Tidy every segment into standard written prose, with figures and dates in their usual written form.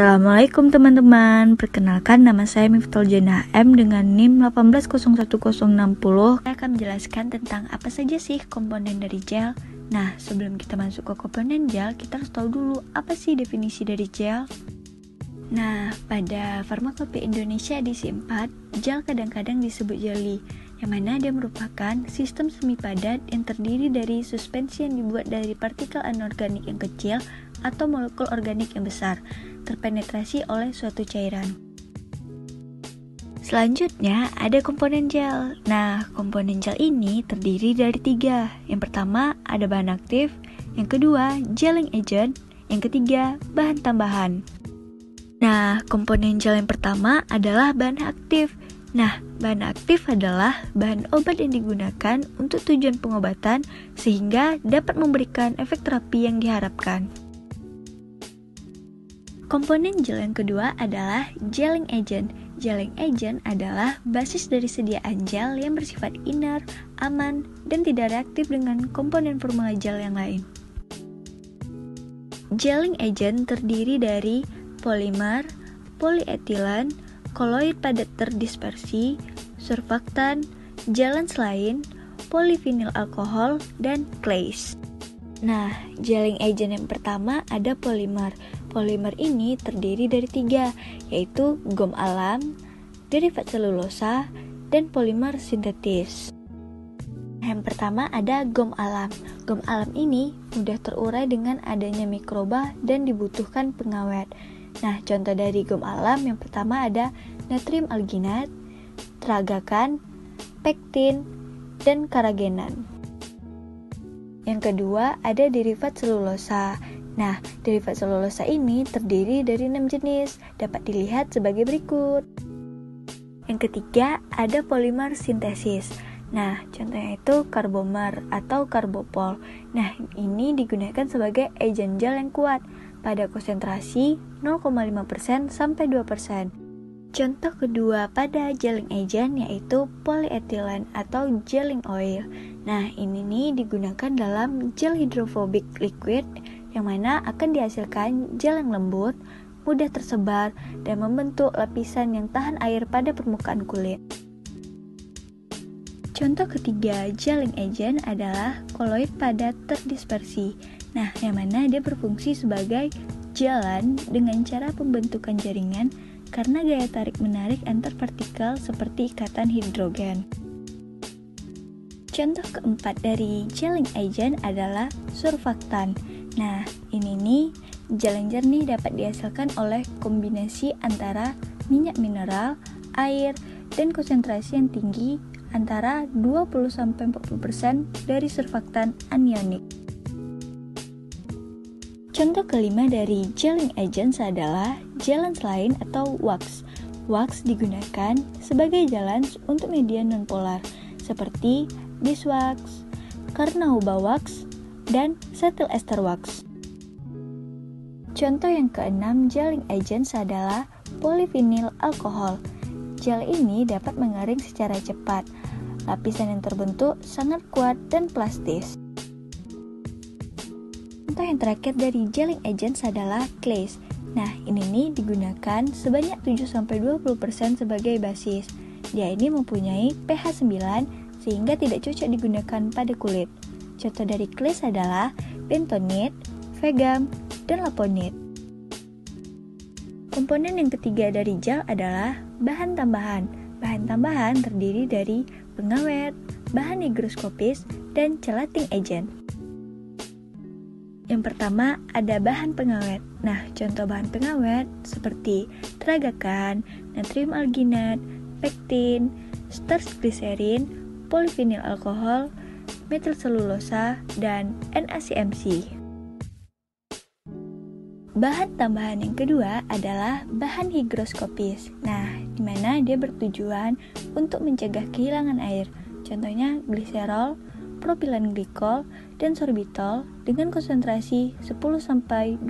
Assalamualaikum teman-teman, perkenalkan nama saya Miftol Jana M dengan NIM 1801060. Saya akan menjelaskan tentang apa saja sih komponen dari gel. Nah, sebelum kita masuk ke komponen gel, kita harus tahu dulu apa sih definisi dari gel. Nah, pada Farmakope Indonesia edisi 4, gel kadang-kadang disebut jelly, yang mana dia merupakan sistem semi padat yang terdiri dari suspensi yang dibuat dari partikel anorganik yang kecil atau molekul organik yang besar, terpenetrasi oleh suatu cairan. Selanjutnya ada komponen gel. Nah, komponen gel ini terdiri dari 3. Yang pertama ada bahan aktif, yang kedua gelling agent, yang ketiga bahan tambahan. Nah, komponen gel yang pertama adalah bahan aktif. Nah, bahan aktif adalah bahan obat yang digunakan untuk tujuan pengobatan sehingga dapat memberikan efek terapi yang diharapkan. Komponen gel yang kedua adalah gelling agent. Gelling agent adalah basis dari sediaan gel yang bersifat inert, aman, dan tidak reaktif dengan komponen formula gel yang lain. Gelling agent terdiri dari polimer, polietilen, koloid padat terdispersi, surfaktan, jalan selain, polivinyl alkohol, dan clays. Nah, gelling agent yang pertama ada polimer. Polimer ini terdiri dari 3, yaitu gom alam, derivat selulosa, dan polimer sintetis. Yang pertama ada gom alam. Gom alam ini mudah terurai dengan adanya mikroba dan dibutuhkan pengawet. Nah, contoh dari gom alam yang pertama ada natrium alginat, tragakan, pektin, dan karagenan. Yang kedua ada derivat selulosa. Nah, derivat selulosa ini terdiri dari 6 jenis, dapat dilihat sebagai berikut. Yang ketiga ada polimer sintesis. Nah, contohnya itu karbomer atau karbopol. Nah, ini digunakan sebagai agen gel yang kuat pada konsentrasi 0,5% sampai 2%. Contoh kedua pada gelling agent yaitu polyethylene atau gelling oil. Nah, ini nih digunakan dalam gel hidrofobik liquid yang mana akan dihasilkan gel yang lembut, mudah tersebar, dan membentuk lapisan yang tahan air pada permukaan kulit. Contoh ketiga gelling agent adalah koloid padat terdispersi. Nah, yang mana dia berfungsi sebagai jalan dengan cara pembentukan jaringan karena gaya tarik-menarik antar partikel seperti ikatan hidrogen. Contoh keempat dari gelling agent adalah surfaktan. Nah, ini nih gel yang jernih dapat dihasilkan oleh kombinasi antara minyak mineral, air, dan konsentrasi yang tinggi antara 20-40% dari surfaktan anionik. Contoh kelima dari gelling agents adalah jalan selain atau wax. Wax digunakan sebagai jalan untuk media nonpolar seperti beeswax, carnauba wax, dan cetyl ester wax. Contoh yang keenam gelling agents adalah polivinyl alkohol. Gel ini dapat mengering secara cepat. Lapisan yang terbentuk sangat kuat dan plastis. Contoh yang terakhir dari gelling agents adalah clays. Nah, ini nih digunakan sebanyak 7-20% sebagai basis. Dia ini mempunyai pH 9 sehingga tidak cocok digunakan pada kulit. Contoh dari clays adalah bentonit, vegam, dan laponit. Komponen yang ketiga dari gel adalah bahan tambahan. Bahan tambahan terdiri dari pengawet, bahan higroskopis, dan chelating agent. Yang pertama ada bahan pengawet. Nah, contoh bahan pengawet seperti tragakan, natrium alginat, pektin, starch glycerin, polivinyl alkohol, metil selulosa, dan NaCMC. Bahan tambahan yang kedua adalah bahan higroskopis. Nah, di mana dia bertujuan untuk mencegah kehilangan air. Contohnya gliserol, propilen glikol, dan sorbitol dengan konsentrasi 10-20%.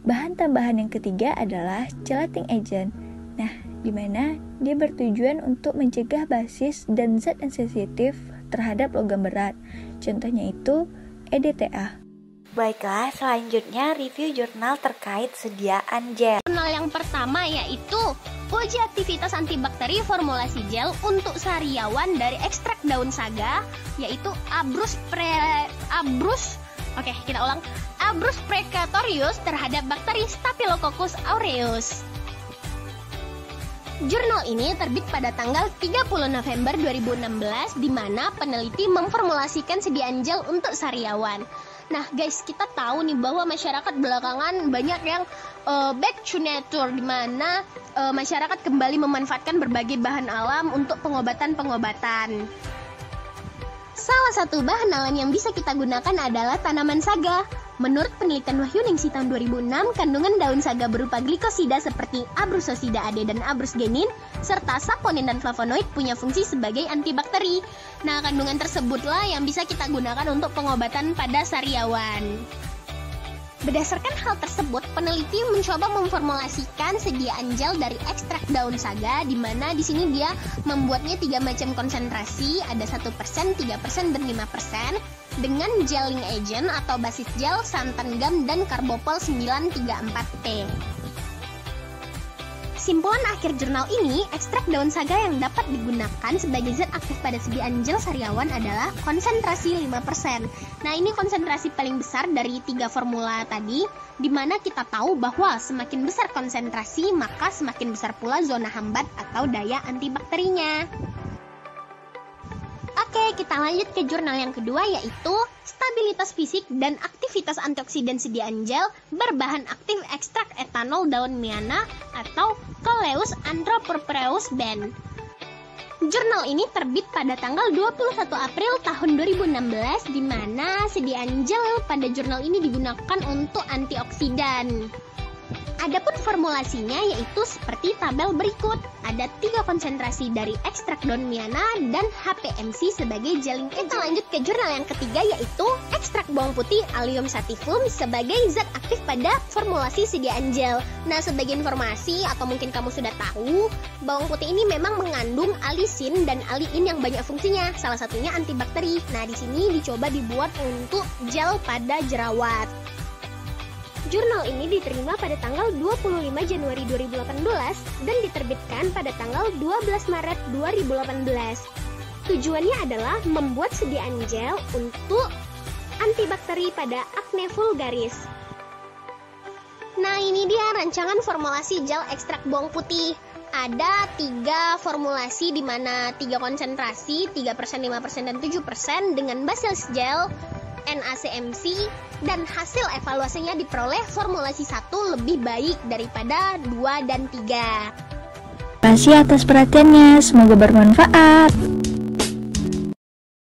Bahan tambahan yang ketiga adalah chelating agent. Nah, di mana dia bertujuan untuk mencegah basis dan zat yang sensitif terhadap logam berat. Contohnya itu EDTA. Baiklah, selanjutnya review jurnal terkait sediaan gel. Jurnal yang pertama yaitu uji aktivitas antibakteri formulasi gel untuk sariawan dari ekstrak daun saga, yaitu Abrus precatorius terhadap bakteri Staphylococcus aureus. Jurnal ini terbit pada tanggal 30 November 2016, di mana peneliti memformulasikan sediaan gel untuk sariawan. Nah guys, kita tahu nih bahwa masyarakat belakangan banyak yang back to nature, di mana masyarakat kembali memanfaatkan berbagai bahan alam untuk pengobatan-pengobatan. Salah satu bahan alam yang bisa kita gunakan adalah tanaman saga. Menurut penelitian Wahyuningsi tahun 2006, kandungan daun saga berupa glikosida seperti Abrusosida A, D, dan abrusgenin, serta saponin dan flavonoid punya fungsi sebagai antibakteri. Nah, kandungan tersebutlah yang bisa kita gunakan untuk pengobatan pada sariawan. Berdasarkan hal tersebut, peneliti mencoba memformulasikan sediaan gel dari ekstrak daun saga, di mana di sini dia membuatnya 3 macam konsentrasi, ada 1%, 3%, dan 5%, dengan gelling agent atau basis gel, santan gam, dan karbopol 934T. Simpulan akhir jurnal ini, ekstrak daun saga yang dapat digunakan sebagai zat aktif pada sediaan gel sariawan adalah konsentrasi 5%. Nah, ini konsentrasi paling besar dari 3 formula tadi, di mana kita tahu bahwa semakin besar konsentrasi, maka semakin besar pula zona hambat atau daya antibakterinya. Oke, kita lanjut ke jurnal yang kedua, yaitu stabilitas fisik dan aktivitas antioksidan sediaan gel berbahan aktif ekstrak etanol daun miana atau Coleus anthropurpureus Benn. Jurnal ini terbit pada tanggal 21 April tahun 2016, di mana sediaan gel pada jurnal ini digunakan untuk antioksidan. Adapun formulasinya yaitu seperti tabel berikut. Ada 3 konsentrasi dari ekstrak daun miana dan HPMC sebagai gelling agent. Kita lanjut ke jurnal yang ketiga, yaitu ekstrak bawang putih Allium sativum sebagai zat aktif pada formulasi sediaan gel. Nah, sebagai informasi atau mungkin kamu sudah tahu, bawang putih ini memang mengandung alisin dan aliin yang banyak fungsinya. Salah satunya antibakteri. Nah, di sini dicoba dibuat untuk gel pada jerawat. Jurnal ini diterima pada tanggal 25 Januari 2018 dan diterbitkan pada tanggal 12 Maret 2018. Tujuannya adalah membuat sediaan gel untuk antibakteri pada acne vulgaris. Nah, ini dia rancangan formulasi gel ekstrak bawang putih. Ada 3 formulasi, di mana 3 konsentrasi, 3%, 5%, dan 7% dengan basis gel NaCMC, dan hasil evaluasinya diperoleh formulasi 1 lebih baik daripada 2 dan 3. Terima kasih atas perhatiannya, semoga bermanfaat.